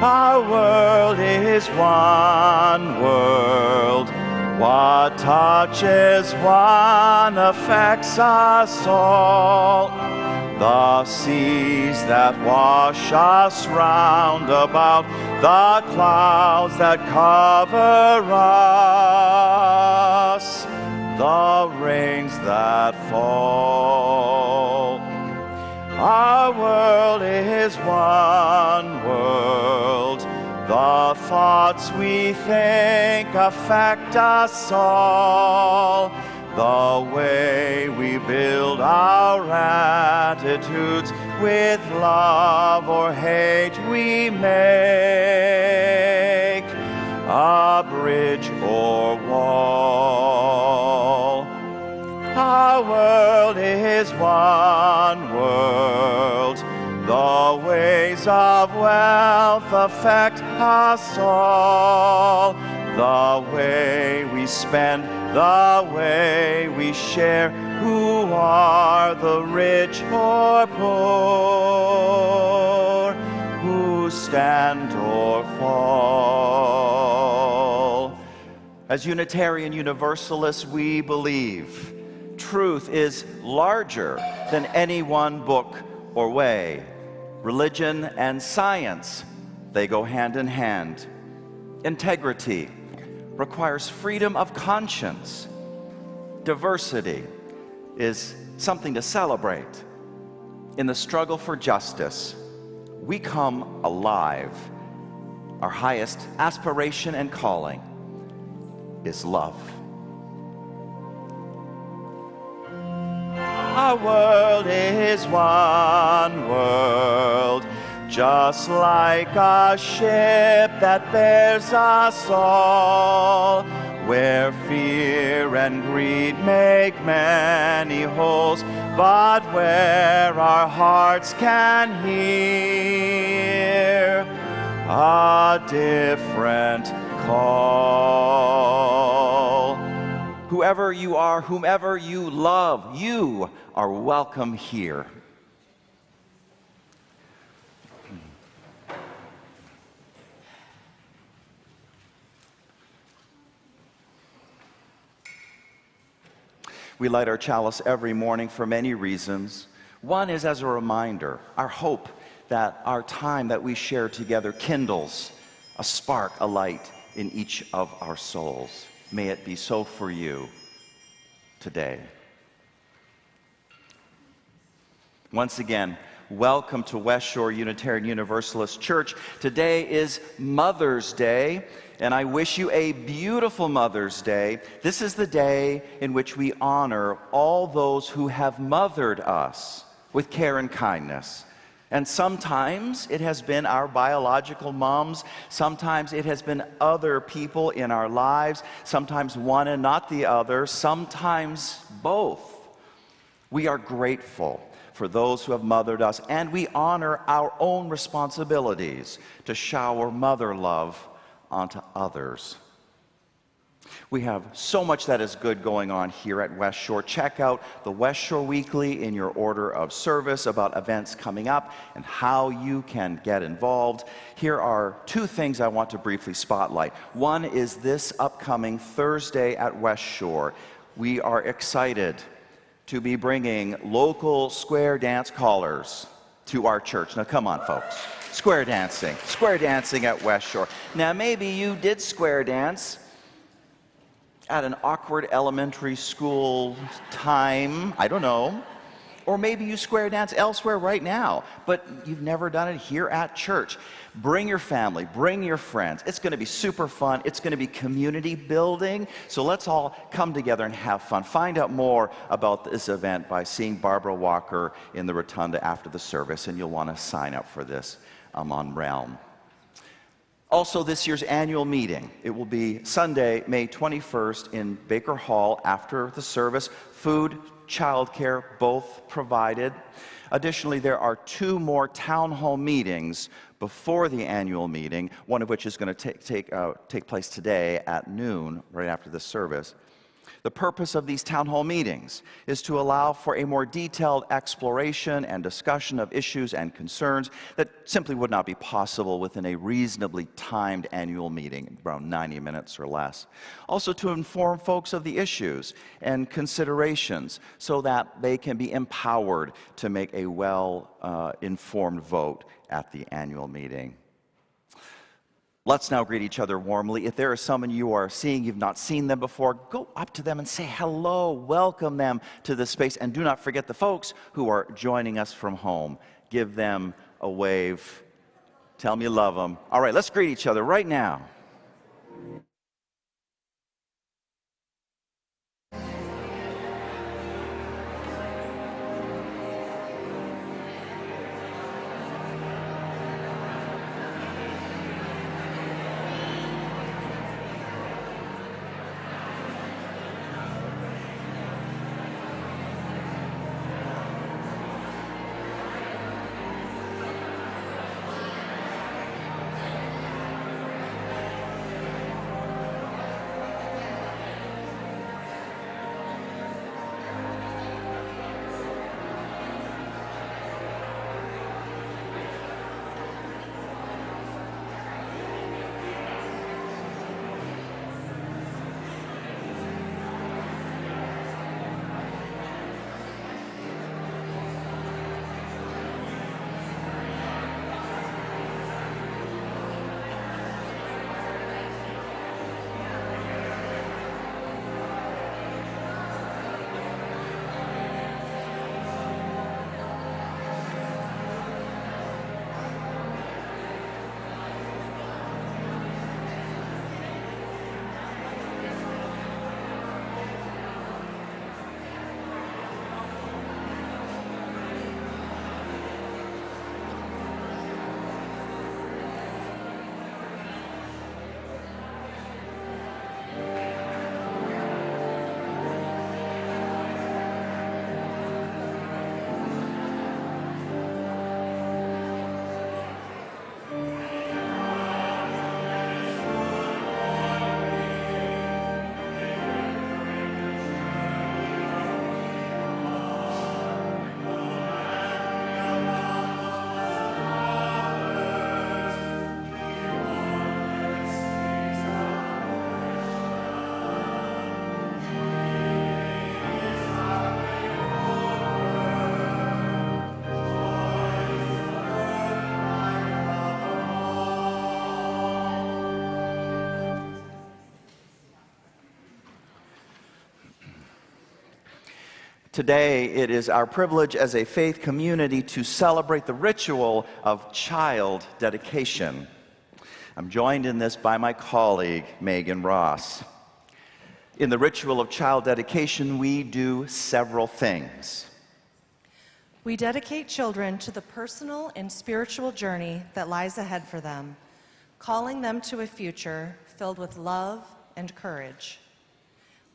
Our world is one world. What touches one affects us all. The seas that wash us round about, the clouds that cover us, the rains that fall. Our world is one world. The thoughts we think affect us all. The way we build our attitudes, with love or hate we make a bridge or wall. Our world is one world. The ways of wealth affect us all. The way we spend, the way we share, who are the rich or poor, who stand or fall. As Unitarian Universalists, we believe truth is larger than any one book or way. Religion and science, they go hand in hand. Integrity requires freedom of conscience. Diversity is something to celebrate. In the struggle for justice, we come alive. Our highest aspiration and calling is love. Our world is one world, just like a ship that bears us all, where fear and greed make many holes, but where our hearts can hear a different call. Whoever you are, whomever you love, you are welcome here. We light our chalice every morning for many reasons. One is as a reminder, our hope that our time that we share together kindles a spark, a light in each of our souls. May it be so for you today. Once again, welcome to West Shore Unitarian Universalist Church. Today is Mother's Day, and I wish you a beautiful Mother's Day. This is the day in which we honor all those who have mothered us with care and kindness. And sometimes it has been our biological moms, sometimes it has been other people in our lives, sometimes one and not the other, sometimes both. We are grateful for those who have mothered us, and we honor our own responsibilities to shower mother love onto others. We have so much that is good going on here at West Shore. Check out the West Shore Weekly in your order of service about events coming up and how you can get involved. Here are two things I want to briefly spotlight. One is this upcoming Thursday at West Shore. We are excited to be bringing local square dance callers to our church. Now come on, folks. Square dancing at West Shore. Now maybe you did square dance at an awkward elementary school time, I don't know. Or maybe you square dance elsewhere right now, but you've never done it here at church. Bring your family, bring your friends. It's going to be super fun. It's going to be community building. So let's all come together and have fun. Find out more about this event by seeing Barbara Walker in the rotunda after the service, and you'll want to sign up for this on Realm. Also, this year's annual meeting, it will be Sunday, May 21st in Baker Hall after the service. Food, childcare, both provided. Additionally, there are two more town hall meetings before the annual meeting, one of which is going to take place today at noon, right after the service. The purpose of these town hall meetings is to allow for a more detailed exploration and discussion of issues and concerns that simply would not be possible within a reasonably timed annual meeting, around 90 minutes or less. Also to inform folks of the issues and considerations so that they can be empowered to make a well-informed vote at the annual meeting. Let's now greet each other warmly. If there is someone you are seeing, you've not seen them before, go up to them and say hello, welcome them to this space, and do not forget the folks who are joining us from home. Give them a wave. Tell them you love them. All right, let's greet each other right now. Today, it is our privilege as a faith community to celebrate the ritual of child dedication. I'm joined in this by my colleague, Megan Ross. In the ritual of child dedication, we do several things. We dedicate children to the personal and spiritual journey that lies ahead for them, calling them to a future filled with love and courage.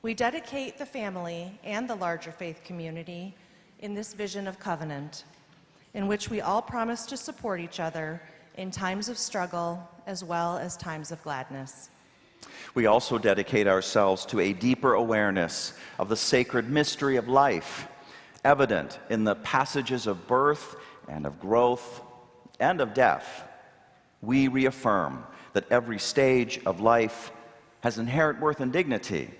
We dedicate the family and the larger faith community in this vision of covenant, in which we all promise to support each other in times of struggle as well as times of gladness. We also dedicate ourselves to a deeper awareness of the sacred mystery of life, evident in the passages of birth and of growth and of death. We reaffirm that every stage of life has inherent worth and dignity,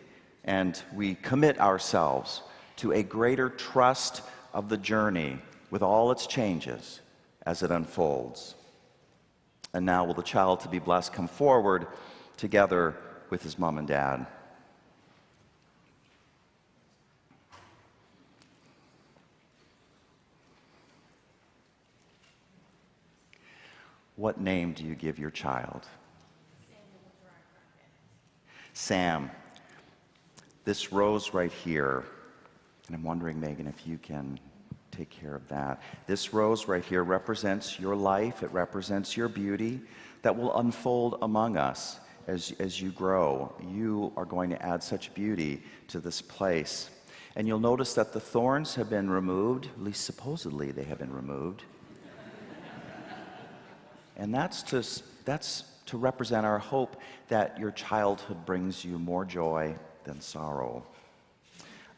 and we commit ourselves to a greater trust of the journey with all its changes as it unfolds. And now will the child to be blessed come forward together with his mom and dad. What name do you give your child? Sam. This rose right here, and I'm wondering, Megan, if you can take care of that. This rose right here represents your life. It represents your beauty that will unfold among us as you grow. You are going to add such beauty to this place. And you'll notice that the thorns have been removed, at least supposedly they have been removed. And that's to represent our hope that your childhood brings you more joy than sorrow.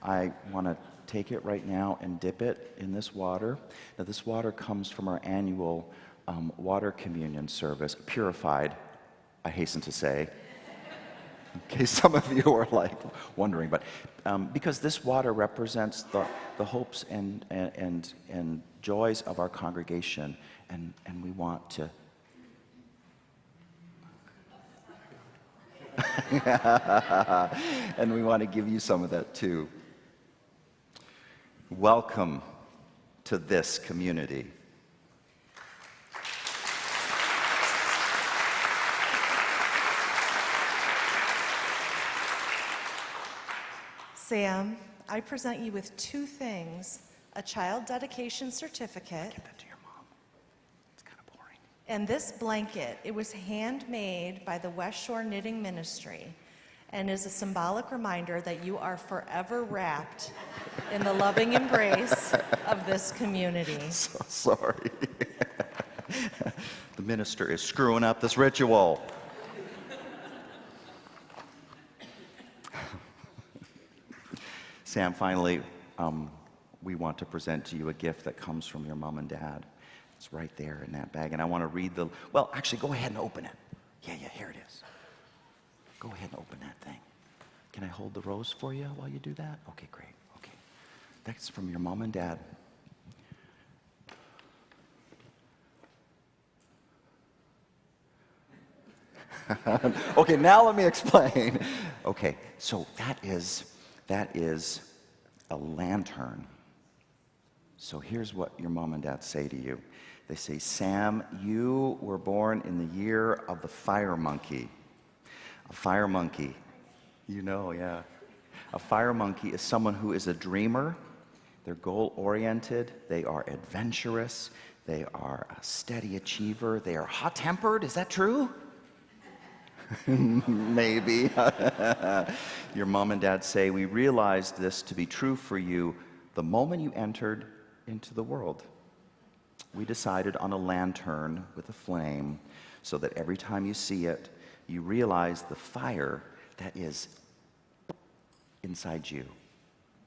I want to take it right now and dip it in this water. Now, this water comes from our annual water communion service, purified, I hasten to say, in case some of you are like wondering, but because this water represents the hopes and joys of our congregation, and we want to and we want to give you some of that too. Welcome to this community. Sam, I present you with two things: a child dedication certificate. Give that to your mom. It's kind of boring. And this blanket. It was handmade by the West Shore Knitting Ministry and is a symbolic reminder that you are forever wrapped in the loving embrace of this community. So sorry. The minister is screwing up this ritual. Sam, finally, we want to present to you a gift that comes from your mom and dad. It's right there in that bag, and I want to read well, actually, go ahead and open it. Yeah, here it is. Go ahead and open that thing. Can I hold the rose for you while you do that? Okay, great. Okay. That's from your mom and dad. Okay, now let me explain. Okay, so that is a lantern. So here's what your mom and dad say to you. They say, Sam, you were born in the year of the fire monkey. A fire monkey, yeah. A fire monkey is someone who is a dreamer. They're goal-oriented. They are adventurous. They are a steady achiever. They are hot-tempered. Is that true? Maybe. Your mom and dad say, we realized this to be true for you the moment you entered into the world. We decided on a lantern with a flame so that every time you see it, you realize the fire that is inside you.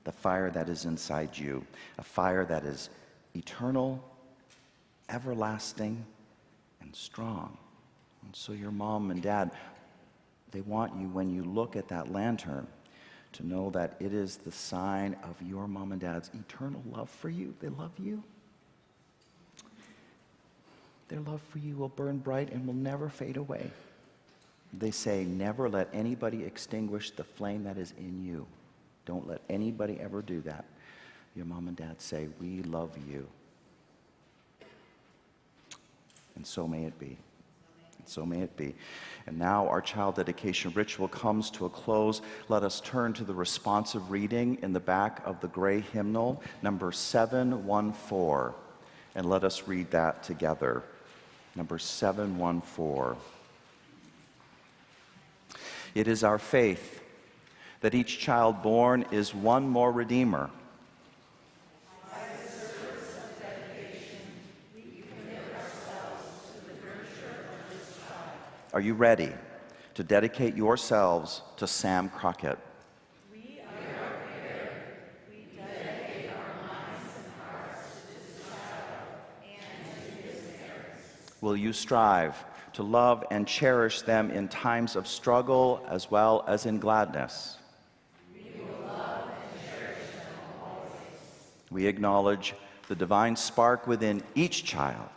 The fire that is inside you. A fire that is eternal, everlasting, and strong. And so your mom and dad, they want you, when you look at that lantern, to know that it is the sign of your mom and dad's eternal love for you. They love you. Their love for you will burn bright and will never fade away. They say, never let anybody extinguish the flame that is in you. Don't let anybody ever do that. Your mom and dad say, we love you. And so may it be. So may it be. And now our child dedication ritual comes to a close. Let us turn to the responsive reading in the back of the gray hymnal, number 714. And let us read that together. Number 714. It is our faith that each child born is one more Redeemer. Are you ready to dedicate yourselves to Sam Crockett? We are prepared. We dedicate our minds and hearts to this child and to his parents. Will you strive to love and cherish them in times of struggle as well as in gladness? We will love and cherish them always. We acknowledge the divine spark within each child.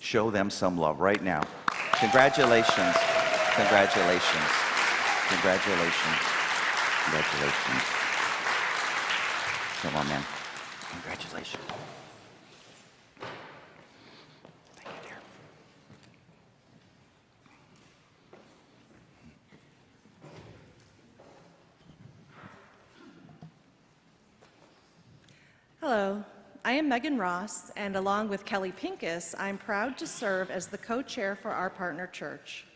Show them some love right now. Congratulations. Congratulations. Congratulations. Congratulations. Come on, man. Congratulations. Thank you, dear. Hello, I am Megan Ross, and along with Kelly Pincus, I'm proud to serve as the co-chair for our partner church.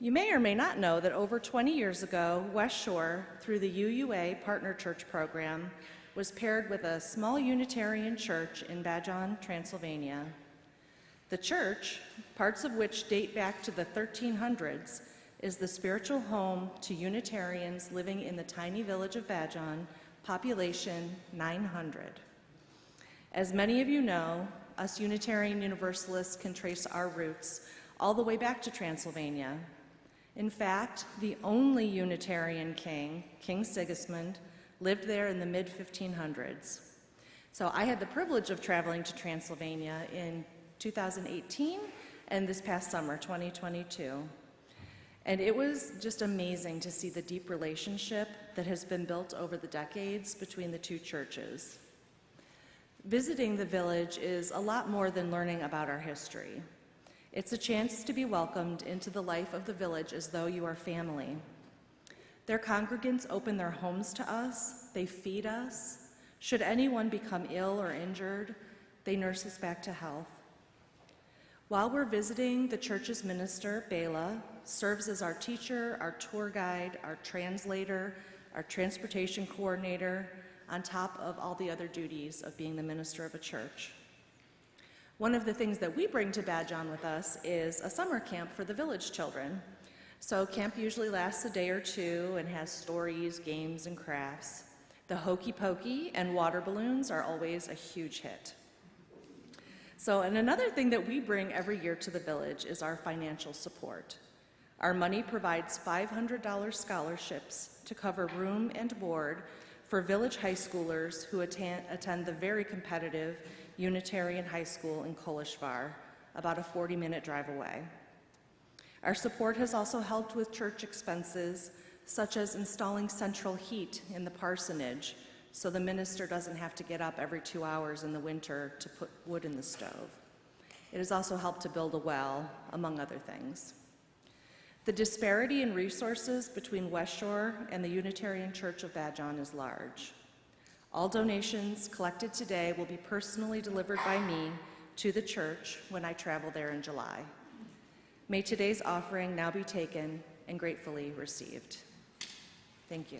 You may or may not know that over 20 years ago, West Shore, through the UUA Partner Church Program, was paired with a small Unitarian church in Bajan, Transylvania. The church, parts of which date back to the 1300s, is the spiritual home to Unitarians living in the tiny village of Bajan, population 900. As many of you know, us Unitarian Universalists can trace our roots all the way back to Transylvania. In fact, the only Unitarian king, King Sigismund, lived there in the mid-1500s. So I had the privilege of traveling to Transylvania in 2018 and this past summer, 2022. And it was just amazing to see the deep relationship that has been built over the decades between the two churches. Visiting the village is a lot more than learning about our history. It's a chance to be welcomed into the life of the village as though you are family. Their congregants open their homes to us, they feed us. Should anyone become ill or injured, they nurse us back to health. While we're visiting, the church's minister, Bela, serves as our teacher, our tour guide, our translator, our transportation coordinator, on top of all the other duties of being the minister of a church. One of the things that we bring to Bajan with us is a summer camp for the village children. So camp usually lasts a day or two and has stories, games, and crafts. The hokey pokey and water balloons are always a huge hit. And another thing that we bring every year to the village is our financial support. Our money provides $500 scholarships to cover room and board for village high schoolers who attend the very competitive Unitarian High School in Koleshvar, about a 40-minute drive away. Our support has also helped with church expenses, such as installing central heat in the parsonage, so the minister doesn't have to get up every 2 hours in the winter to put wood in the stove. It has also helped to build a well, among other things. The disparity in resources between West Shore and the Unitarian Church of Bajan is large. All donations collected today will be personally delivered by me to the church when I travel there in July. May today's offering now be taken and gratefully received. Thank you.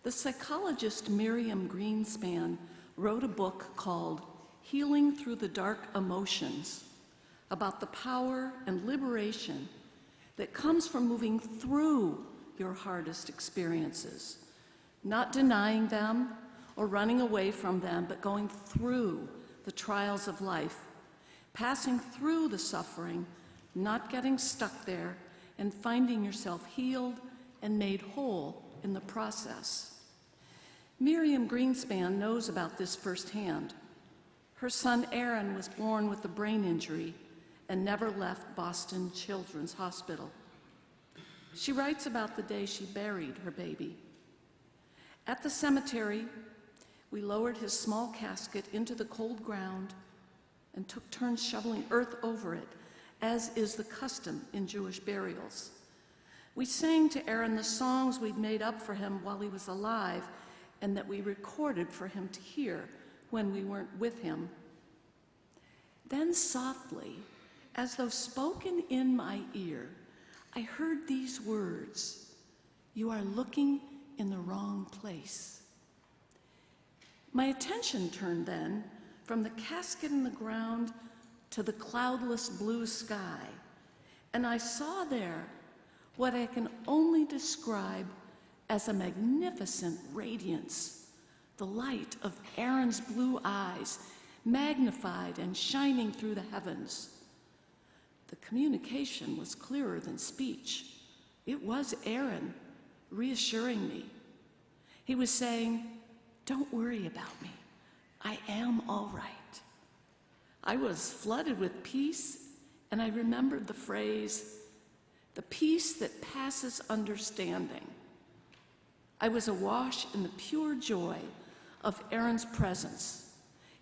The psychologist Miriam Greenspan wrote a book called Healing Through the Dark Emotions about the power and liberation that comes from moving through your hardest experiences, not denying them or running away from them, but going through the trials of life, passing through the suffering, not getting stuck there, and finding yourself healed and made whole in the process. Miriam Greenspan knows about this firsthand. Her son Aaron was born with a brain injury and never left Boston Children's Hospital. She writes about the day she buried her baby. At the cemetery, we lowered his small casket into the cold ground and took turns shoveling earth over it, as is the custom in Jewish burials. We sang to Aaron the songs we'd made up for him while he was alive and that we recorded for him to hear when we weren't with him. Then softly, as though spoken in my ear, I heard these words, "You are looking in the wrong place." My attention turned then from the casket in the ground to the cloudless blue sky, and I saw there what I can only describe as a magnificent radiance, the light of Aaron's blue eyes, magnified and shining through the heavens. The communication was clearer than speech. It was Aaron reassuring me. He was saying, "Don't worry about me. I am all right." I was flooded with peace, and I remembered the phrase, "the peace that passes understanding." I was awash in the pure joy of Aaron's presence,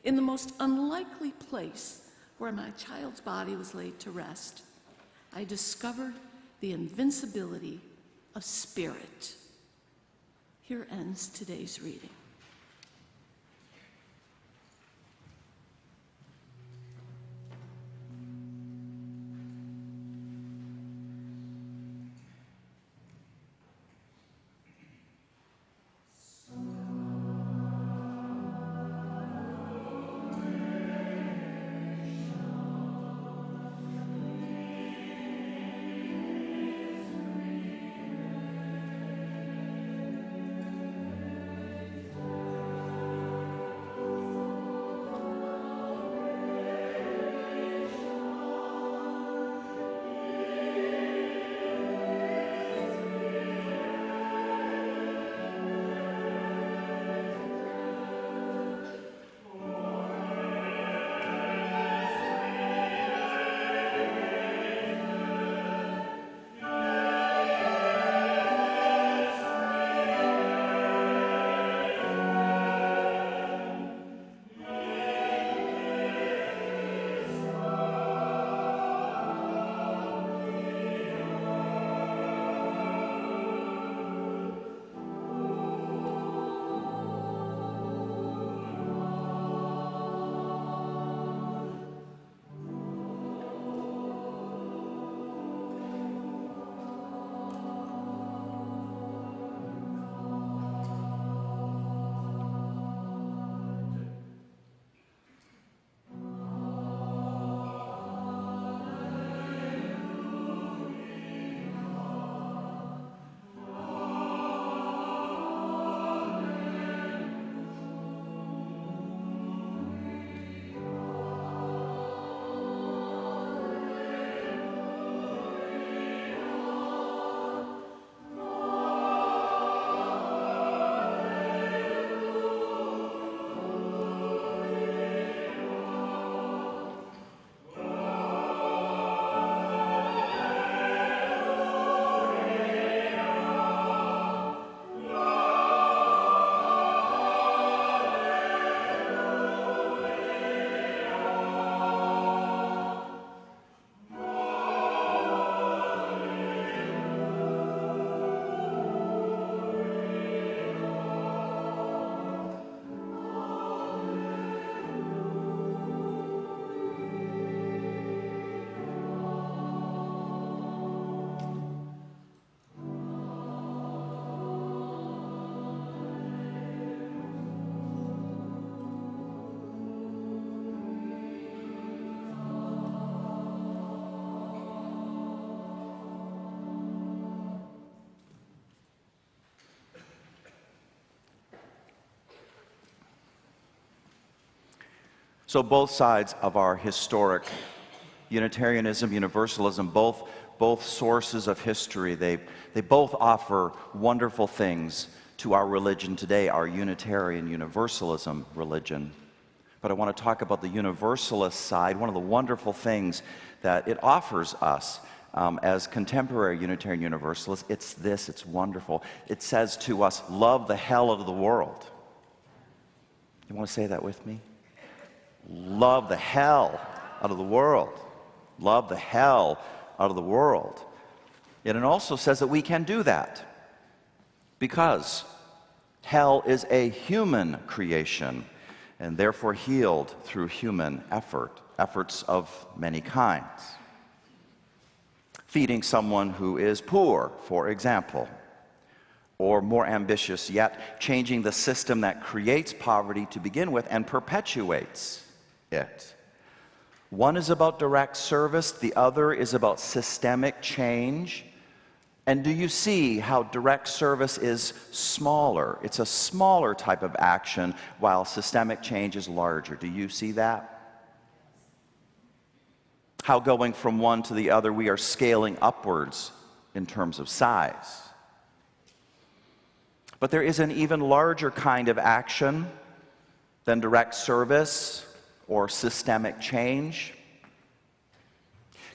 in the most unlikely place where my child's body was laid to rest. I discovered the invincibility of spirit. Here ends today's reading. So both sides of our historic Unitarianism, Universalism, both both sources of history. They both offer wonderful things to our religion today, our Unitarian Universalism religion. But I want to talk about the Universalist side. One of the wonderful things that it offers us as contemporary Unitarian Universalists, it's wonderful. It says to us, love the hell out of the world. You want to say that with me? Love the hell out of the world. Love the hell out of the world. And it also says that we can do that because hell is a human creation and therefore healed through human efforts of many kinds. Feeding someone who is poor, for example, or more ambitious yet, changing the system that creates poverty to begin with and perpetuates it. One is about direct service, the other is about systemic change. And do you see how direct service is smaller? It's a smaller type of action, while systemic change is larger. Do you see that? How going from one to the other, we are scaling upwards in terms of size. But there is an even larger kind of action than direct service or systemic change.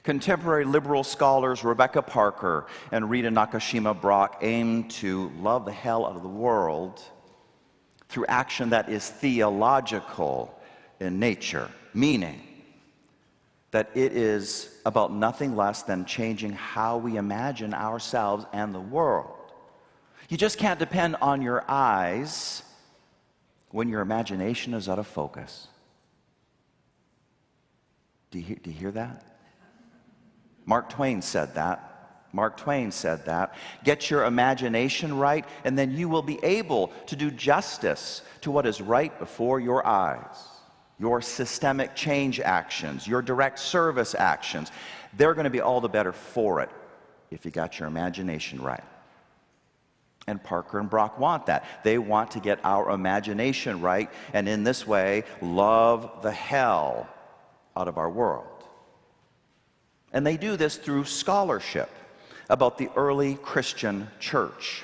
Contemporary liberal scholars Rebecca Parker and Rita Nakashima Brock aim to love the hell out of the world through action that is theological in nature, meaning that it is about nothing less than changing how we imagine ourselves and the world. You just can't depend on your eyes when your imagination is out of focus. Do you hear that? Mark Twain said that. Mark Twain said that. Get your imagination right, and then you will be able to do justice to what is right before your eyes. Your systemic change actions, your direct service actions, they're going to be all the better for it if you got your imagination right. And Parker and Brock want that. They want to get our imagination right, and in this way, love the hell out of our world. And they do this through scholarship about the early Christian church.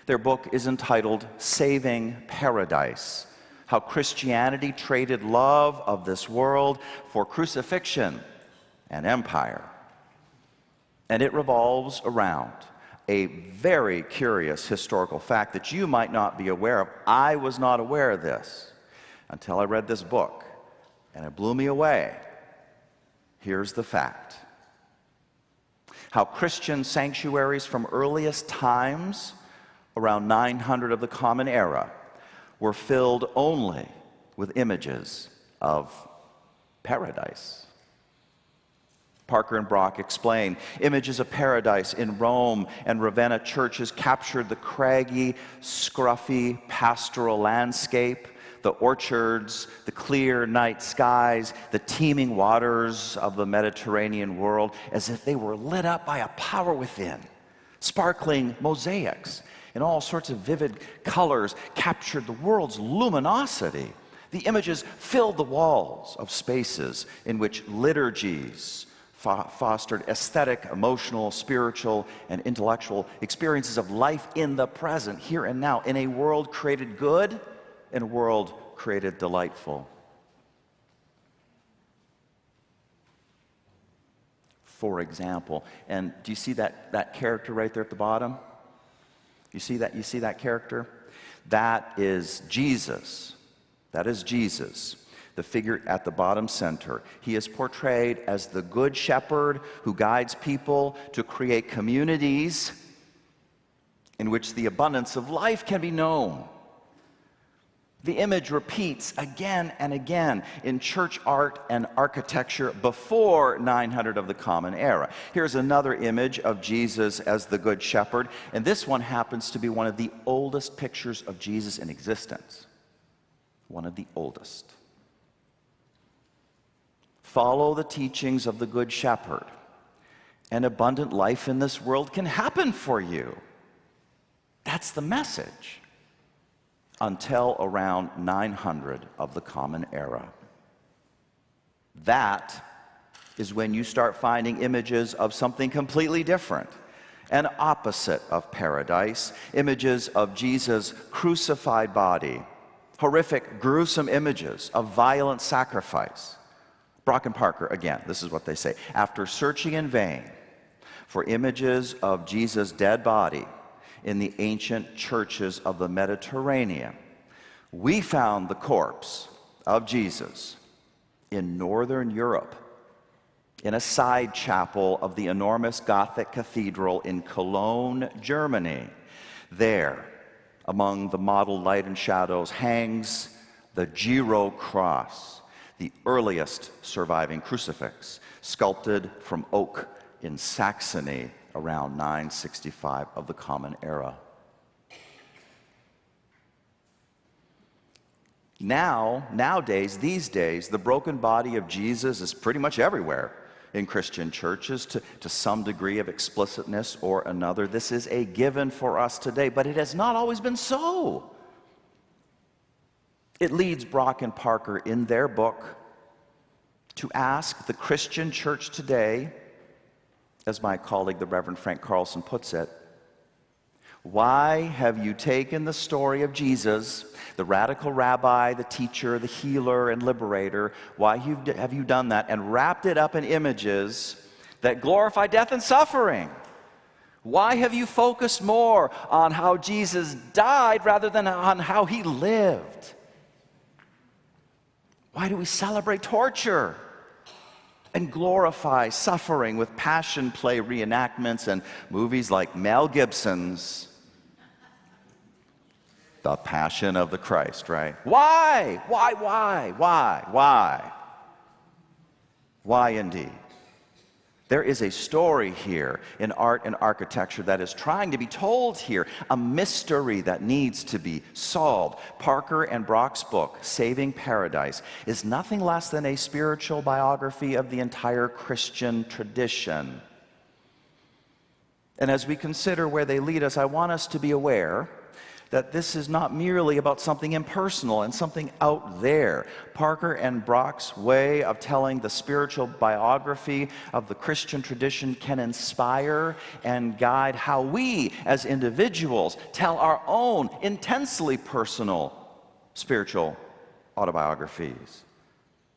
Their book is entitled Saving Paradise: How Christianity Traded Love of This World for Crucifixion and Empire. And it revolves around a very curious historical fact that you might not be aware of. I was not aware of this until I read this book, and it blew me away. Here's the fact: how Christian sanctuaries from earliest times, around 900 of the Common Era, were filled only with images of paradise. Parker and Brock explain, images of paradise in Rome and Ravenna churches captured the craggy, scruffy pastoral landscape, the orchards, the clear night skies, the teeming waters of the Mediterranean world, as if they were lit up by a power within. Sparkling mosaics in all sorts of vivid colors captured the world's luminosity. The images filled the walls of spaces in which liturgies fostered aesthetic, emotional, spiritual, and intellectual experiences of life in the present, here and now, in a world created good, in a world created delightful. For example, and do you see that character right there at the bottom? You see that character? That is Jesus. That is Jesus, the figure at the bottom center. He is portrayed as the good shepherd who guides people to create communities in which the abundance of life can be known. The image repeats again and again in church art and architecture before 900 of the Common Era. Here's another image of Jesus as the Good Shepherd, and this one happens to be one of the oldest pictures of Jesus in existence. One of the oldest. Follow the teachings of the Good Shepherd, and abundant life in this world can happen for you. That's the message. Until around 900 of the Common Era. That is when you start finding images of something completely different, an opposite of paradise, images of Jesus' crucified body, horrific, gruesome images of violent sacrifice. Brock and Parker, again, this is what they say. After searching in vain for images of Jesus' dead body in the ancient churches of the Mediterranean, we found the corpse of Jesus in Northern Europe, in a side chapel of the enormous Gothic cathedral in Cologne, Germany. There, among the mottled light and shadows, hangs the Giro cross, the earliest surviving crucifix, sculpted from oak in Saxony around 965 of the Common Era. Nowadays, these days, the broken body of Jesus is pretty much everywhere in Christian churches to some degree of explicitness or another. This is a given for us today, but it has not always been so. It leads Brock and Parker in their book to ask the Christian church today, as my colleague, the Reverend Frank Carlson, puts it, why have you taken the story of Jesus, the radical rabbi, the teacher, the healer, and liberator, why have you done that and wrapped it up in images that glorify death and suffering? Why have you focused more on how Jesus died rather than on how he lived? Why do we celebrate torture and glorify suffering with passion play reenactments and movies like Mel Gibson's The Passion of the Christ, right? Why? Why indeed? There is a story here in art and architecture that is trying to be told here, a mystery that needs to be solved. Parker and Brock's book, Saving Paradise, is nothing less than a spiritual biography of the entire Christian tradition. And as we consider where they lead us, I want us to be aware that this is not merely about something impersonal and something out there. Parker and Brock's way of telling the spiritual biography of the Christian tradition can inspire and guide how we as individuals tell our own intensely personal spiritual autobiographies.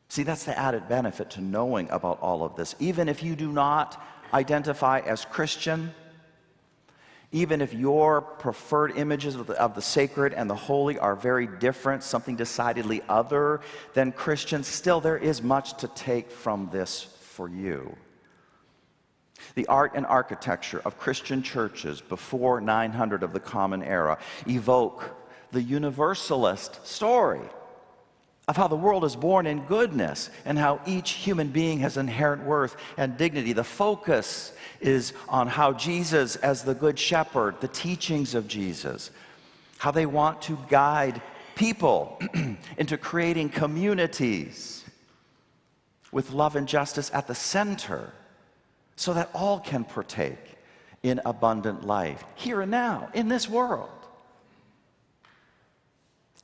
See, that's the added benefit to knowing about all of this. Even if you do not identify as Christian, even if your preferred images of the sacred and the holy are very different, something decidedly other than Christian, still there is much to take from this for you. The art and architecture of Christian churches before 900 of the Common Era evoke the universalist story of how the world is born in goodness and how each human being has inherent worth and dignity. The focus is on how Jesus, as the Good Shepherd, the teachings of Jesus, how they want to guide people into creating communities with love and justice at the center so that all can partake in abundant life here and now in this world.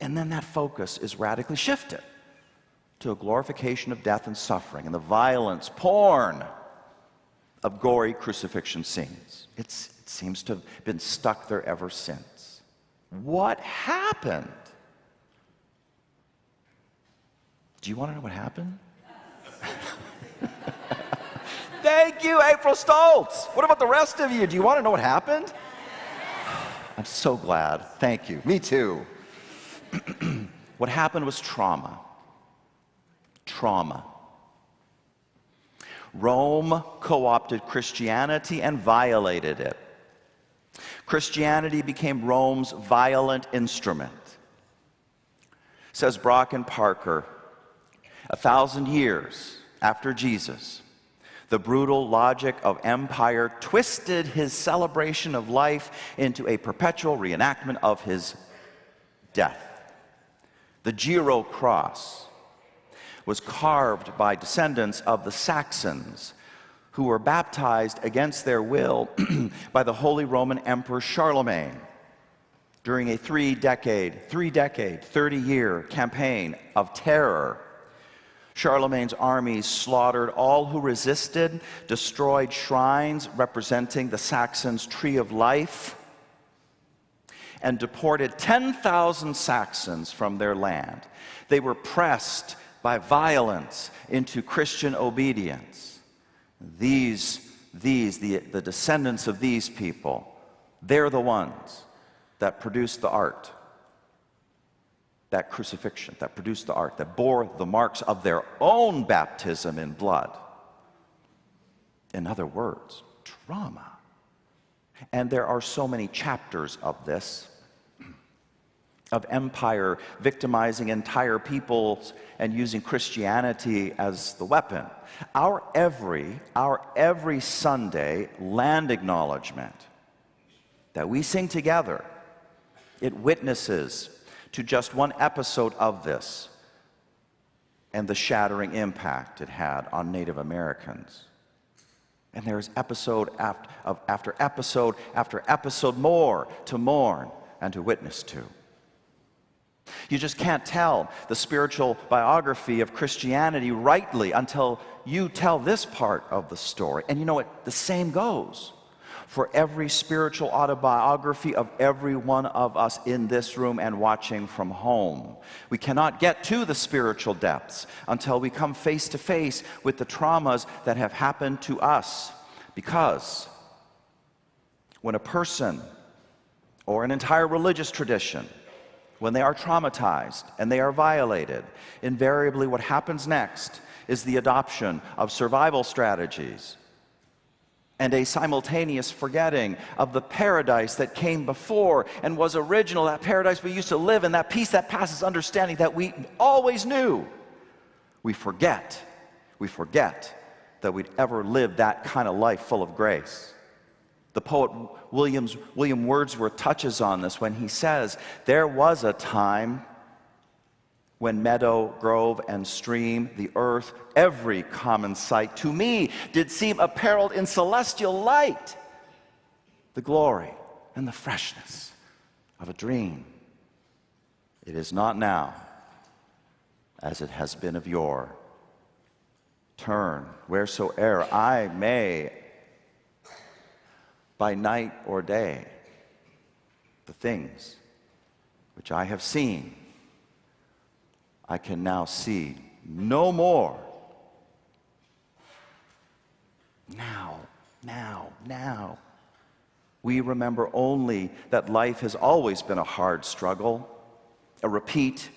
And then that focus is radically shifted to a glorification of death and suffering and the violence, porn of gory crucifixion scenes. It seems to have been stuck there ever since. What happened? Do you want to know what happened? Thank you, April Stoltz. What about the rest of you? Do you want to know what happened? I'm so glad. Thank you. Me too. What happened was trauma. Trauma. Rome co-opted Christianity and violated it. Christianity became Rome's violent instrument. Says Brock and Parker, 1,000 years after Jesus, the brutal logic of empire twisted his celebration of life into a perpetual reenactment of his death. The Giro cross was carved by descendants of the Saxons who were baptized against their will by the Holy Roman Emperor Charlemagne during a 30-year campaign of terror Charlemagne's armies slaughtered all who resisted, destroyed shrines representing the Saxons' tree of life, and deported 10,000 Saxons from their land. They were pressed by violence into Christian obedience. The descendants of these people, they're the ones that produced the art, that crucifixion, that produced the art, that bore the marks of their own baptism in blood. In other words, trauma. And there are so many chapters of this, of empire victimizing entire peoples and using Christianity as the weapon. Our every Sunday land acknowledgement that we sing together, it witnesses to just one episode of this and the shattering impact it had on Native Americans. And there's episode after episode after episode more to mourn and to witness to. You just can't tell the spiritual biography of Christianity rightly until you tell this part of the story. And you know what? The same goes for every spiritual autobiography of every one of us in this room and watching from home. We cannot get to the spiritual depths until we come face to face with the traumas that have happened to us. Because when a person or an entire religious tradition, when they are traumatized and they are violated, invariably what happens next is the adoption of survival strategies and a simultaneous forgetting of the paradise that came before and was original, that paradise we used to live in, that peace that passes understanding that we always knew. We forget that we'd ever lived that kind of life full of grace. The poet William Wordsworth touches on this when he says, "There was a time when meadow, grove, and stream, the earth, every common sight, to me did seem apparelled in celestial light, the glory and the freshness of a dream. It is not now, as it has been of yore. Turn wheresoe'er I may, by night or day, the things which I have seen, I can now see no more. Now. We remember only that life has always been a hard struggle, a repeat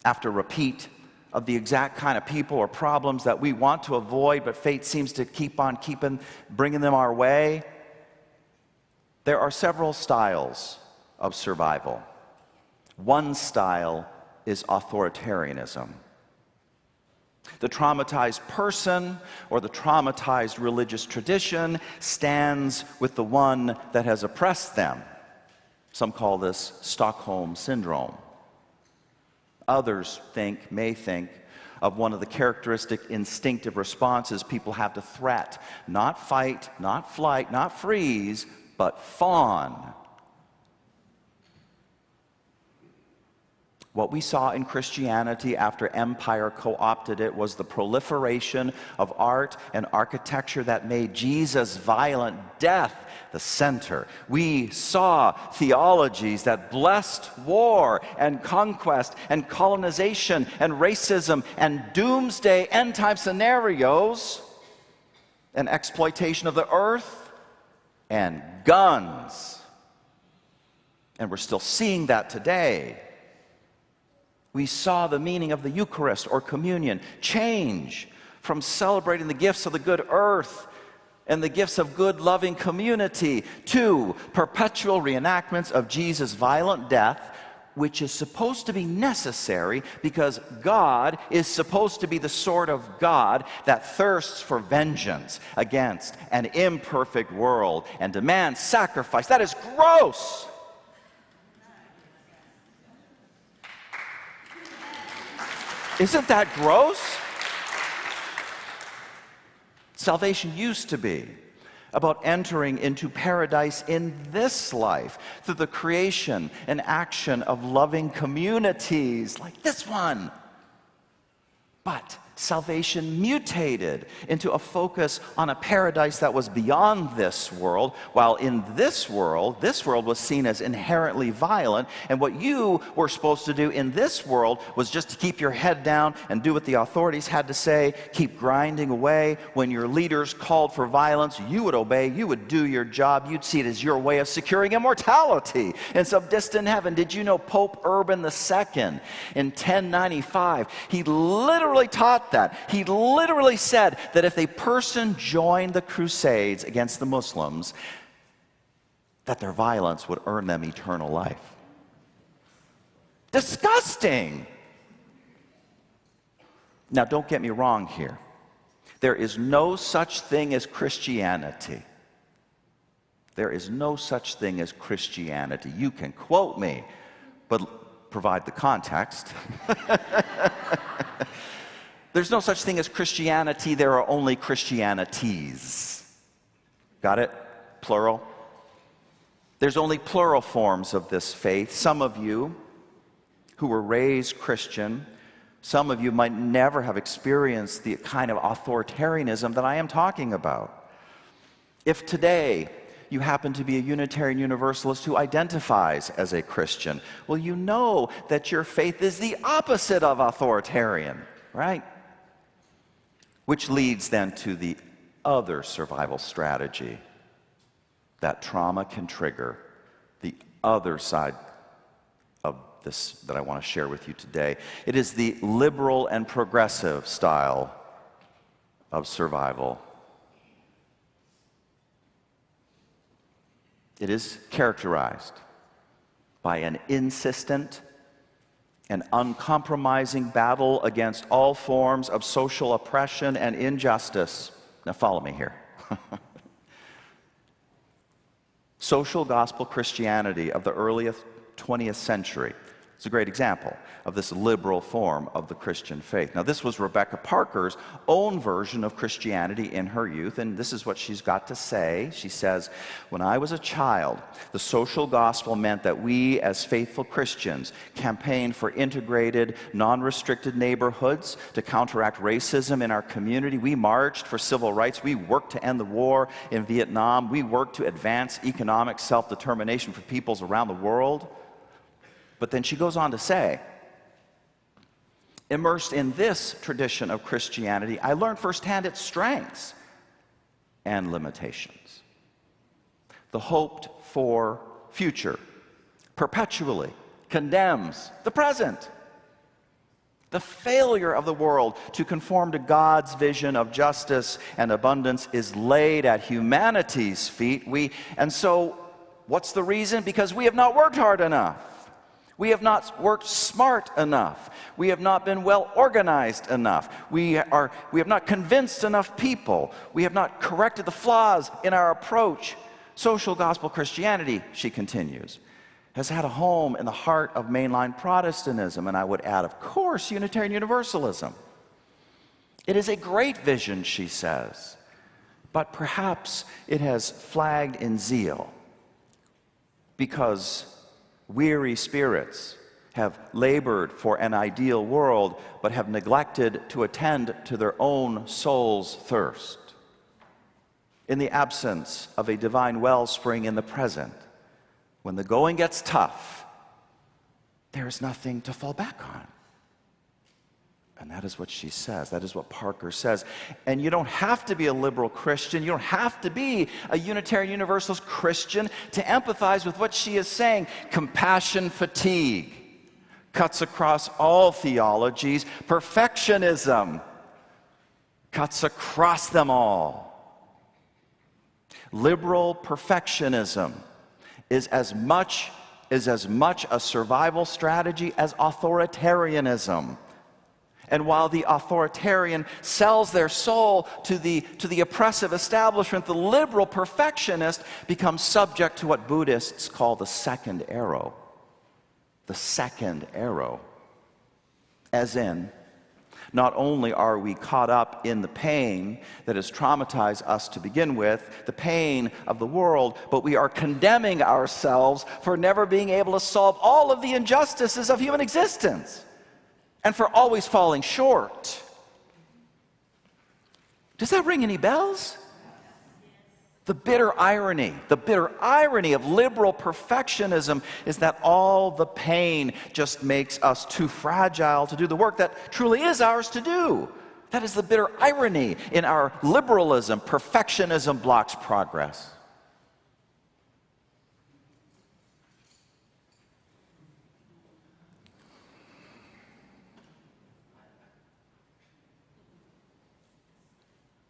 after repeat of the exact kind of people or problems that we want to avoid, but fate seems to keep on bringing them our way. There are several styles of survival. One style is authoritarianism. The traumatized person or the traumatized religious tradition stands with the one that has oppressed them. Some call this Stockholm Syndrome. Others may think of one of the characteristic instinctive responses people have to threat. Not fight, not flight, not freeze, but fawn. What we saw in Christianity after empire co-opted it was the proliferation of art and architecture that made Jesus' violent death the center. We saw theologies that blessed war and conquest and colonization and racism and doomsday end-time scenarios and exploitation of the earth and guns. And we're still seeing that today. We saw the meaning of the Eucharist or communion change from celebrating the gifts of the good earth and the gifts of good, loving community to perpetual reenactments of Jesus' violent death, which is supposed to be necessary because God is supposed to be the sort of God that thirsts for vengeance against an imperfect world and demands sacrifice. That is gross. Isn't that gross? Salvation used to be about entering into paradise in this life through the creation and action of loving communities like this one. But salvation mutated into a focus on a paradise that was beyond this world, while in this world was seen as inherently violent, and what you were supposed to do in this world was just to keep your head down and do what the authorities had to say, keep grinding away. When your leaders called for violence, you would obey, you would do your job, you'd see it as your way of securing immortality in some distant heaven. Did you know Pope Urban II in 1095, he literally taught that. He literally said that if a person joined the Crusades against the Muslims, that their violence would earn them eternal life. Disgusting! Now, don't get me wrong here. There is no such thing as Christianity. There is no such thing as Christianity. You can quote me, but provide the context. There's no such thing as Christianity. There are only Christianities. Got it? Plural. There's only plural forms of this faith. Some of you who were raised Christian, some of you might never have experienced the kind of authoritarianism that I am talking about. If today you happen to be a Unitarian Universalist who identifies as a Christian, well, you know that your faith is the opposite of authoritarian, right? Which leads then to the other survival strategy that trauma can trigger, the other side of this that I want to share with you today. It is the liberal and progressive style of survival. It is characterized by an insistent and uncompromising battle against all forms of social oppression and injustice. Now follow me here. Social gospel Christianity of the early 20th century is a great example of this liberal form of the Christian faith. Now, this was Rebecca Parker's own version of Christianity in her youth, and this is what she's got to say. She says, "When I was a child, the social gospel meant that we, as faithful Christians, campaigned for integrated, non-restricted neighborhoods to counteract racism in our community. We marched for civil rights. We worked to end the war in Vietnam. We worked to advance economic self-determination for peoples around the world." But then she goes on to say, "Immersed in this tradition of Christianity, I learned firsthand its strengths and limitations. The hoped-for future perpetually condemns the present. The failure of the world to conform to God's vision of justice and abundance is laid at humanity's feet. And so, what's the reason? Because we have not worked hard enough. We have not worked smart enough. We have not been well organized enough. We have not convinced enough people. We have not corrected the flaws in our approach. Social gospel Christianity," she continues, "has had a home in the heart of mainline Protestantism," and I would add, of course, Unitarian Universalism. "It is a great vision," she says, "but perhaps it has flagged in zeal because weary spirits have labored for an ideal world, but have neglected to attend to their own soul's thirst. In the absence of a divine wellspring in the present, when the going gets tough, there is nothing to fall back on." And that is what she says. That is what Parker says. And you don't have to be a liberal Christian. You don't have to be a Unitarian Universalist Christian to empathize with what she is saying. Compassion fatigue cuts across all theologies. Perfectionism cuts across them all. Liberal perfectionism is as much a survival strategy as authoritarianism. And while the authoritarian sells their soul to the oppressive establishment, the liberal perfectionist becomes subject to what Buddhists call the second arrow. The second arrow. As in, not only are we caught up in the pain that has traumatized us to begin with, the pain of the world, but we are condemning ourselves for never being able to solve all of the injustices of human existence, and for always falling short. Does that ring any bells? The bitter irony of liberal perfectionism is that all the pain just makes us too fragile to do the work that truly is ours to do. That is the bitter irony in our liberalism. Perfectionism blocks progress.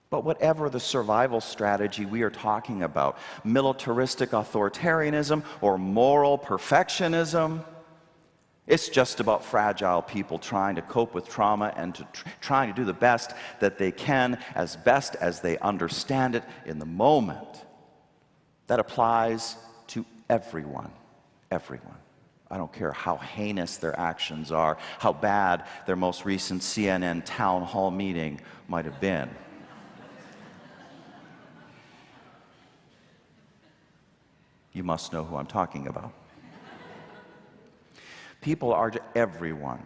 But whatever the survival strategy we are talking about, militaristic authoritarianism or moral perfectionism, it's just about fragile people trying to cope with trauma and trying to do the best that they can as best as they understand it in the moment. That applies to everyone. Everyone. I don't care how heinous their actions are, how bad their most recent CNN town hall meeting might have been. You must know who I'm talking about. People are, everyone,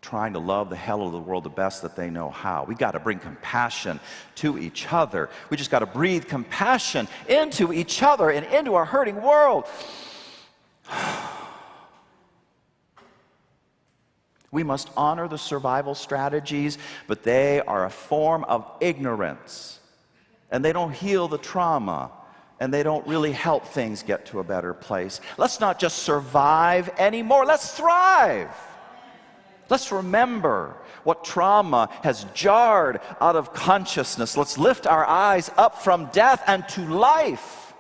trying to love the hell of the world the best that they know how. We got to bring compassion to each other. We just got to breathe compassion into each other and into our hurting world. We must honor the survival strategies, but they are a form of ignorance. And they don't heal the trauma. And they don't really help things get to a better place. Let's not just survive anymore. Let's thrive. Let's remember what trauma has jarred out of consciousness. Let's lift our eyes up from death and to life.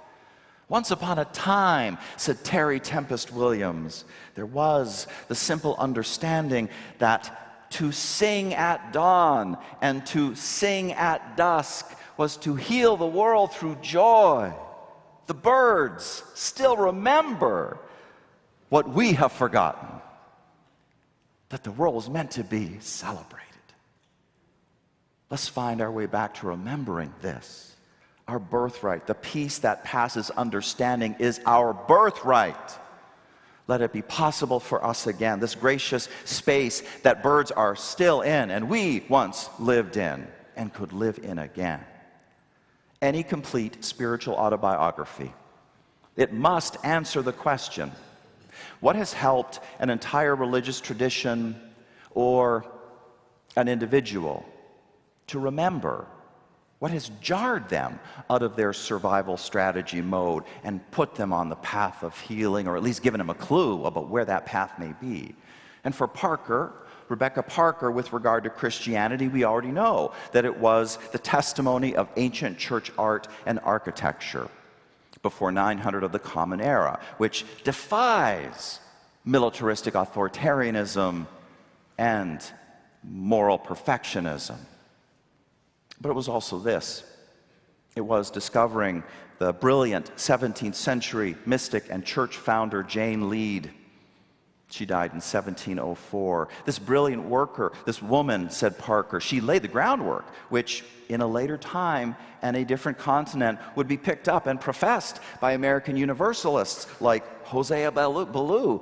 Once upon a time, said Terry Tempest Williams, there was the simple understanding that to sing at dawn and to sing at dusk was to heal the world through joy. The birds still remember what we have forgotten, that the world was meant to be celebrated. Let's find our way back to remembering this. Our birthright, the peace that passes understanding, is our birthright. Let it be possible for us again, this gracious space that birds are still in and we once lived in and could live in again. Any complete spiritual autobiography, it must answer the question, what has helped an entire religious tradition or an individual to remember? What has jarred them out of their survival strategy mode and put them on the path of healing, or at least given them a clue about where that path may be? And for Rebecca Parker, with regard to Christianity, we already know that it was the testimony of ancient church art and architecture before 900 of the Common Era, which defies militaristic authoritarianism and moral perfectionism. But it was also this. It was discovering the brilliant 17th century mystic and church founder Jane Lead. She died in 1704. This brilliant worker, this woman, said Parker, she laid the groundwork, which in a later time and a different continent would be picked up and professed by American Universalists like Hosea Ballou,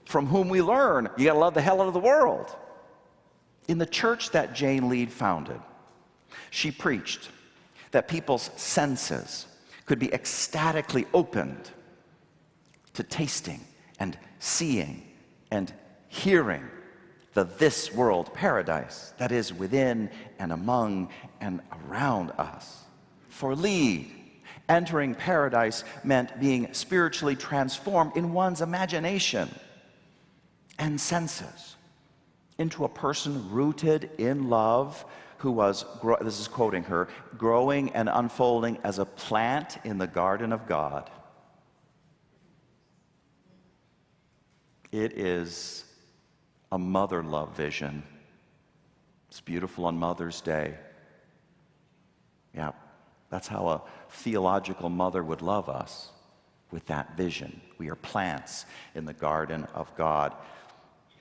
from whom we learn you gotta love the hell out of the world. In the church that Jane Lead founded, she preached that people's senses could be ecstatically opened to tasting and seeing and hearing the this world paradise that is within and among and around us. For Lead, entering paradise meant being spiritually transformed in one's imagination and senses into a person rooted in love who was, this is quoting her, growing and unfolding as a plant in the garden of God. It is a mother love vision. It's beautiful on Mother's Day. Yeah, that's how a theological mother would love us, with that vision. We are plants in the garden of God.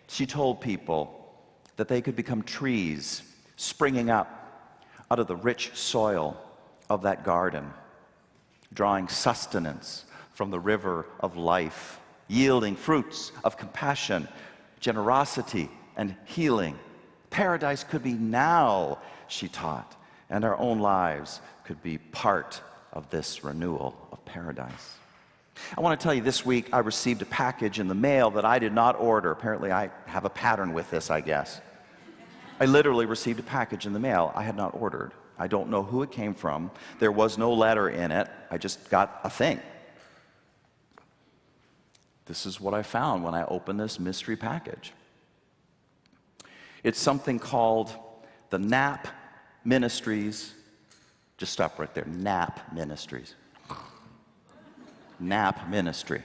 She told people that they could become trees springing up out of the rich soil of that garden, drawing sustenance from the river of life, yielding fruits of compassion, generosity, and healing. Paradise could be now, she taught, and our own lives could be part of this renewal of paradise. I want to tell you, this week I received a package in the mail that I did not order. Apparently I have a pattern with this, I guess. I literally received a package in the mail I had not ordered. I don't know who it came from. There was no letter in it. I just got a thing. This is what I found when I opened this mystery package. It's something called the NAP Ministries. Just stop right there. NAP Ministries. NAP Ministry.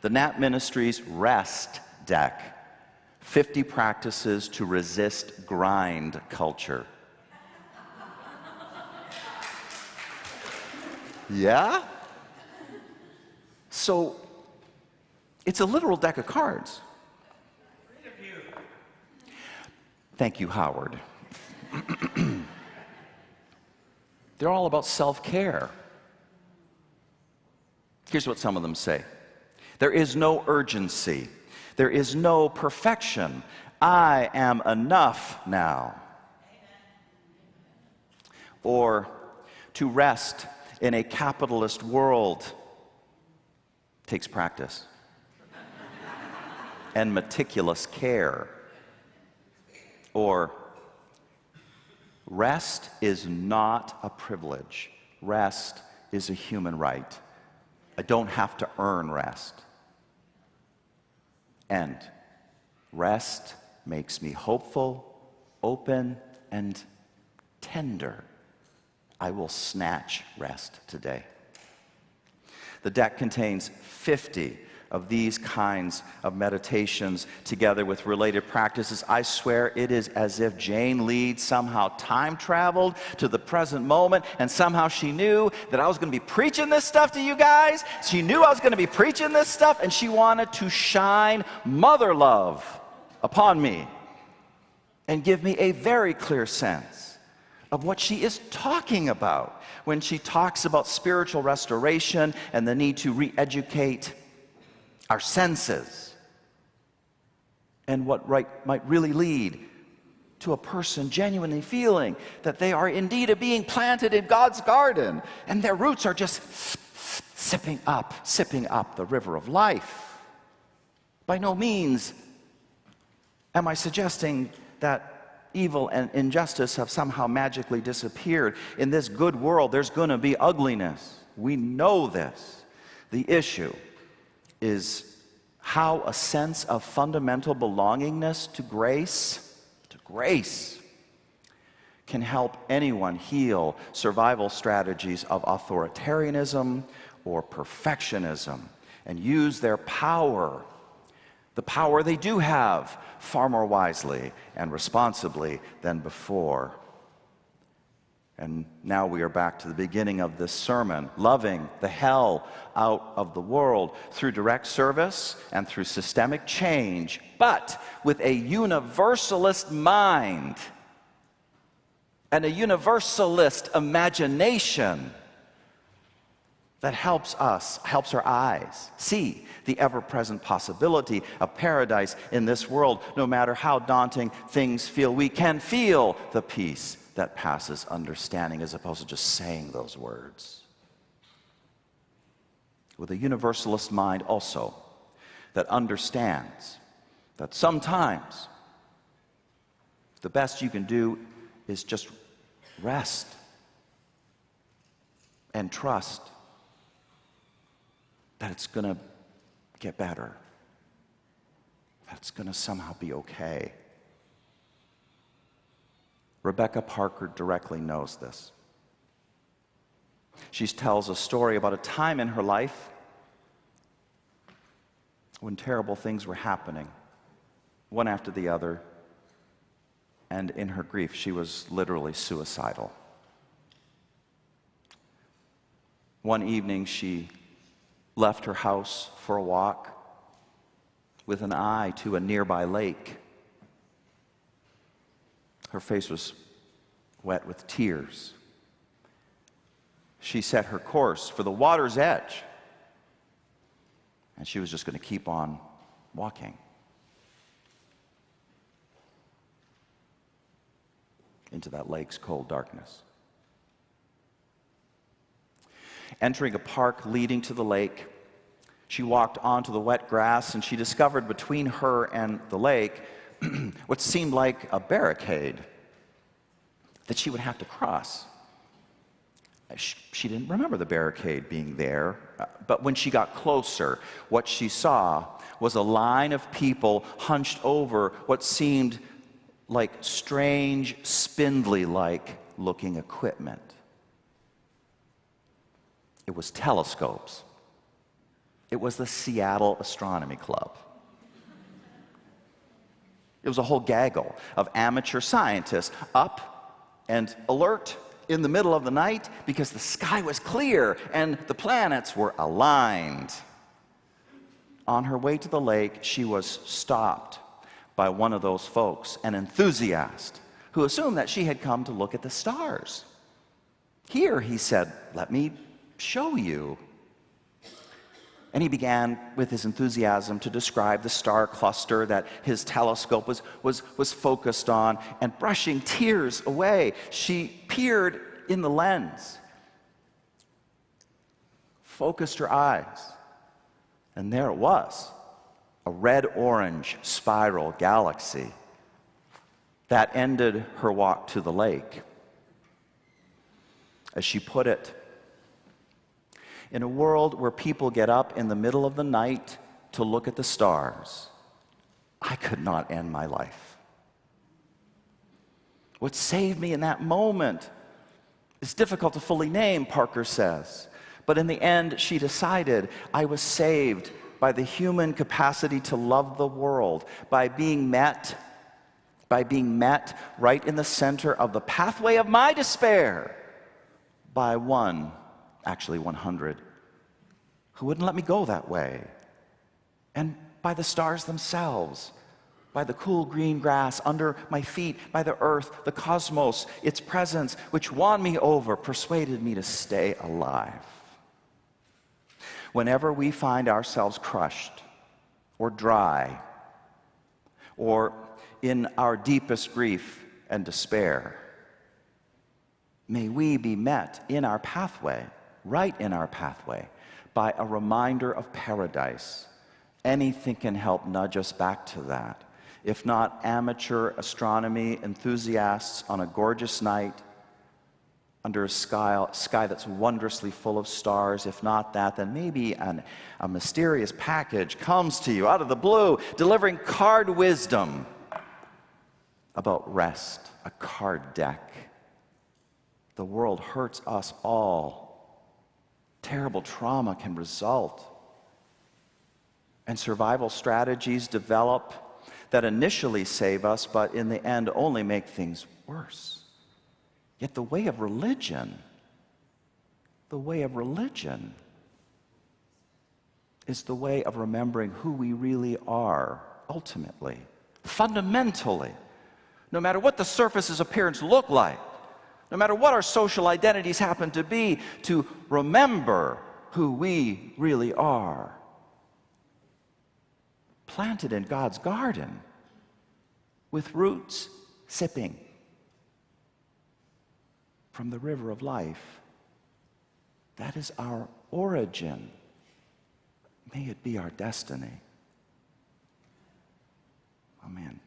The NAP Ministries Rest Deck. 50 practices to resist grind culture. Yeah? So, it's a literal deck of cards. Thank you, Howard. They're all about self-care. Here's what some of them say. There is no urgency. There is no perfection. I am enough now. Or, to rest in a capitalist world takes practice and meticulous care. Or, rest is not a privilege. Rest is a human right. I don't have to earn rest. And rest makes me hopeful, open, and tender. I will snatch rest today. The deck contains 50 of these kinds of meditations together with related practices. I swear it is as if Jane Lead somehow time traveled to the present moment, and somehow she knew that I was going to be preaching this stuff to you guys. She knew I was going to be preaching this stuff, and she wanted to shine mother love upon me and give me a very clear sense of what she is talking about when she talks about spiritual restoration and the need to re-educate our senses, and what might really lead to a person genuinely feeling that they are indeed being planted in God's garden, and their roots are just sipping up the river of life. By no means am I suggesting that evil and injustice have somehow magically disappeared. In this good world, there's going to be ugliness. We know this. The issue is how a sense of fundamental belongingness to grace can help anyone heal survival strategies of authoritarianism or perfectionism and use their power, the power they do have, far more wisely and responsibly than before. And now we are back to the beginning of this sermon, loving the hell out of the world through direct service and through systemic change, but with a universalist mind and a universalist imagination that helps our eyes see the ever-present possibility of paradise in this world. No matter how daunting things feel, we can feel the peace that passes understanding, as opposed to just saying those words. With a universalist mind also that understands that sometimes the best you can do is just rest and trust that it's going to get better, that it's going to somehow be okay. Rebecca Parker directly knows this. She tells a story about a time in her life when terrible things were happening, one after the other, and in her grief, she was literally suicidal. One evening, she left her house for a walk with an eye to a nearby lake. Her face was wet with tears. She set her course for the water's edge, and she was just going to keep on walking into that lake's cold darkness. Entering a park leading to the lake, she walked onto the wet grass, and she discovered between her and the lake what seemed like a barricade that she would have to cross. She didn't remember the barricade being there, but when she got closer, what she saw was a line of people hunched over what seemed like strange, spindly-like looking equipment. It was telescopes. It was the Seattle Astronomy Club. It was a whole gaggle of amateur scientists up and alert in the middle of the night because the sky was clear and the planets were aligned. On her way to the lake, she was stopped by one of those folks, an enthusiast, who assumed that she had come to look at the stars. "Here," he said, "let me show you." And he began with his enthusiasm to describe the star cluster that his telescope was focused on, and brushing tears away, she peered in the lens, focused her eyes, and there it was, a red-orange spiral galaxy that ended her walk to the lake. As she put it, in a world where people get up in the middle of the night to look at the stars, I could not end my life. What saved me in that moment is difficult to fully name, Parker says. But in the end, she decided I was saved by the human capacity to love the world, by being met right in the center of the pathway of my despair by one, actually 100, who wouldn't let me go that way, and by the stars themselves, by the cool green grass under my feet, by the earth, the cosmos, its presence, which won me over, persuaded me to stay alive. Whenever we find ourselves crushed or dry or in our deepest grief and despair, may we be met in our pathway, right in our pathway, by a reminder of paradise. Anything can help nudge us back to that. If not amateur astronomy enthusiasts on a gorgeous night under a sky that's wondrously full of stars, if not that, then maybe a mysterious package comes to you out of the blue, delivering card wisdom about rest, a card deck. The world hurts us all. Terrible trauma can result. And survival strategies develop that initially save us, but in the end only make things worse. Yet the way of religion is the way of remembering who we really are, ultimately, fundamentally. No matter what the surface's appearance look like, no matter what our social identities happen to be, to remember who we really are. Planted in God's garden, with roots sipping from the river of life. That is our origin. May it be our destiny. Amen.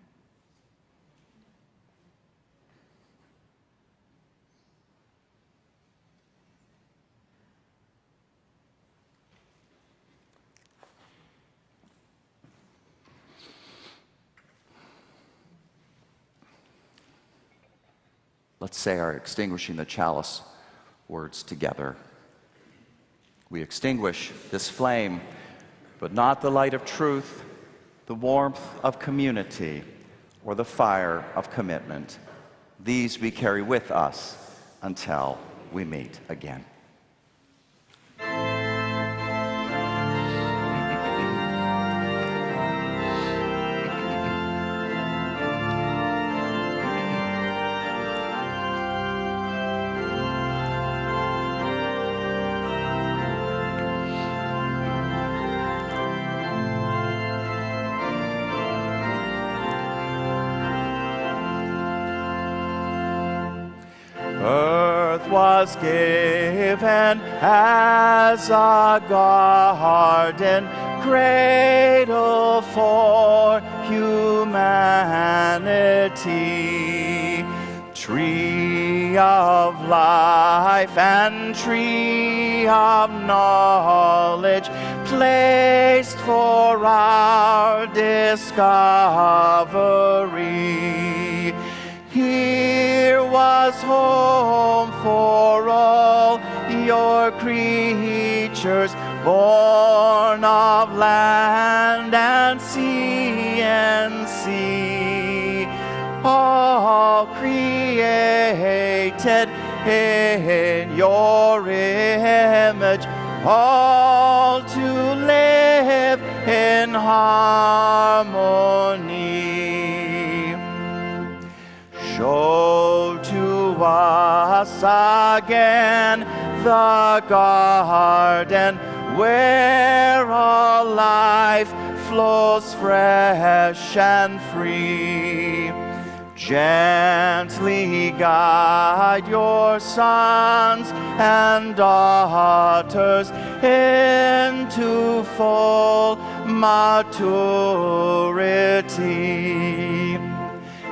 Let's say our extinguishing the chalice words together. We extinguish this flame, but not the light of truth, the warmth of community, or the fire of commitment. These we carry with us until we meet again. Earth was given as a garden cradle for humanity. Tree of life and tree of knowledge, placed for our discovery. Here was home for all your creatures, born of land and sea and sea, all created in your image, all to live in harmony. Show to us again the garden where all life flows fresh and free. Gently guide your sons and daughters into full maturity.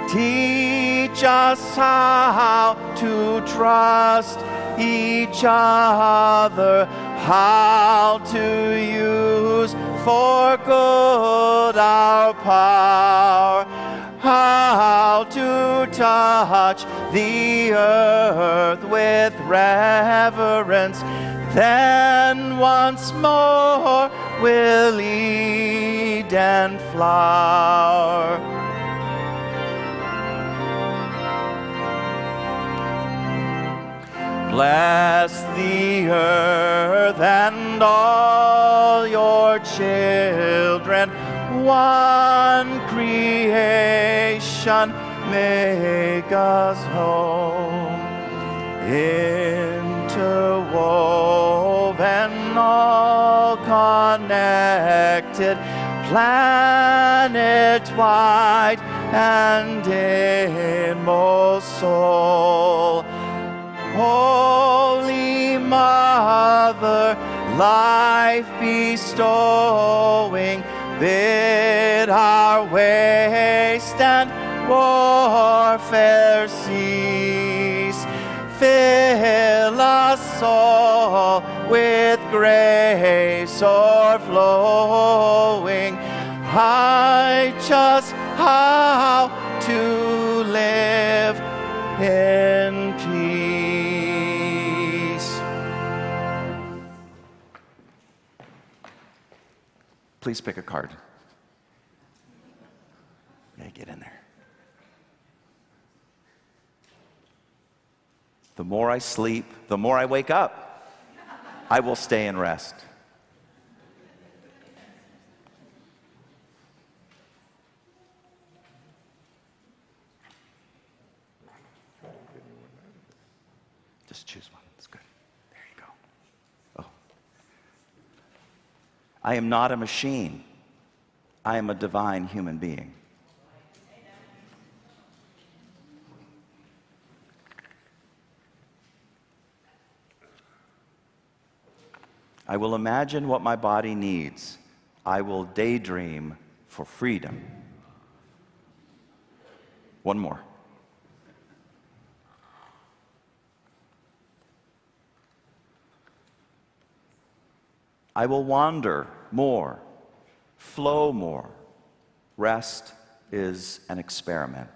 Teach us how to trust each other, how to use for good our power, how to touch the earth with reverence. Then once more will Eden flower. Bless the earth and all your children, one creation, make us home. Interwoven, all connected, planet-wide and inmost soul. Holy Mother, life bestowing, bid our waste and warfare cease. Fill us all with grace o'erflowing. Teach us how to live in peace. Please pick a card. Yeah, get in there. The more I sleep, the more I wake up. I will stay and rest. Just choose one. That's good. There you go. Oh. I am not a machine. I am a divine human being. I will imagine what my body needs. I will daydream for freedom. One more. I will wander more, flow more. Rest is an experiment.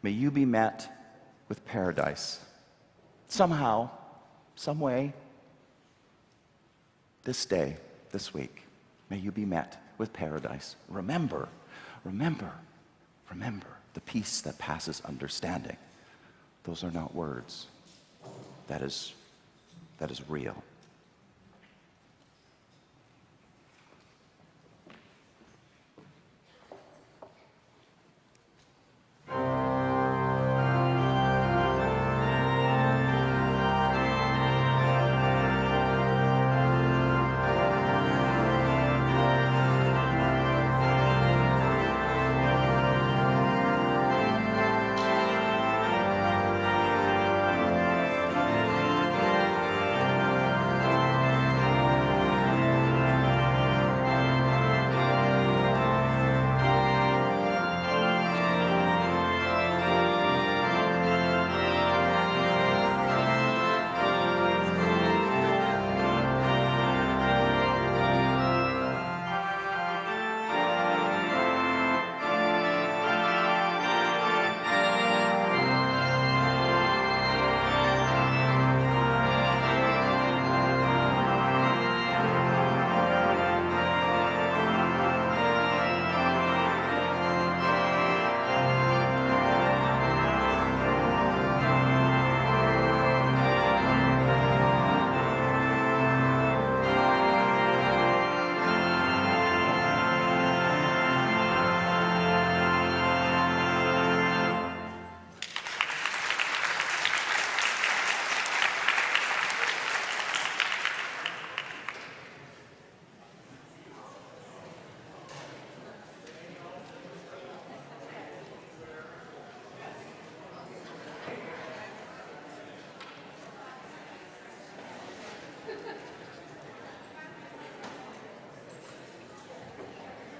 May you be met with paradise. Somehow, some way, this day, this week, may you be met with paradise. Remember the peace that passes understanding. Those are not words. That is real.